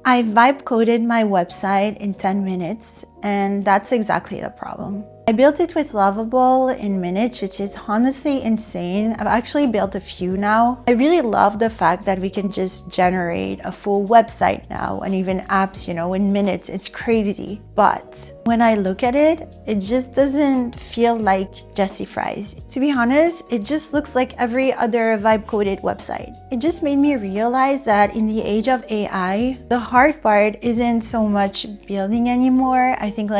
I vibe coded my website in 10 minutes, and that's exactly the problem. I built it with Lovable in minutes, which is honestly insane. I've actually built a few now. I really love the fact that we can just generate a full website now and even apps, in minutes. It's crazy. But when I look at it, it just doesn't feel like Jessie Fries. To be honest, it just looks like every other vibe-coded website. It just made me realize that in the age of AI, the hard part isn't so much building anymore. I think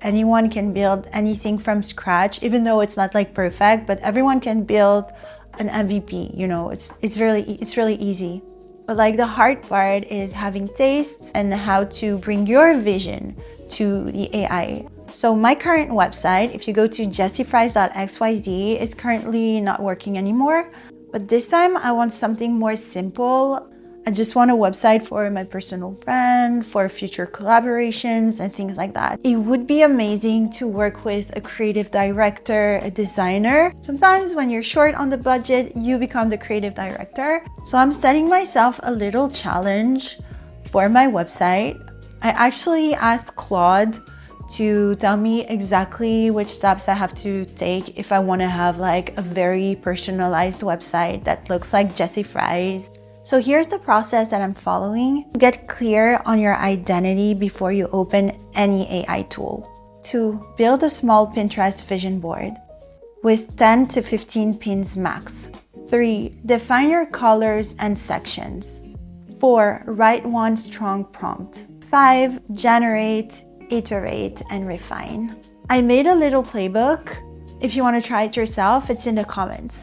anyone can build anything from scratch, even though it's not perfect, but everyone can build an MVP, it's really easy. But the hard part is having tastes and how to bring your vision to the AI. So my current website, if you go to jessyfries.xyz, is currently not working anymore. But this time I want something more simple. I just want a website for my personal brand, for future collaborations and things like that. It would be amazing to work with a creative director, a designer. Sometimes when you're short on the budget, you become the creative director. So I'm setting myself a little challenge for my website. I actually asked Claude to tell me exactly which steps I have to take if I want to have a very personalized website that looks like Jessie Fries. So here's the process that I'm following. Get clear on your identity before you open any AI tool. 2. Build a small Pinterest vision board with 10 to 15 pins max. 3. Define your colors and sections. 4. Write one strong prompt. 5. Generate, iterate, and refine. I made a little playbook. If you want to try it yourself, it's in the comments.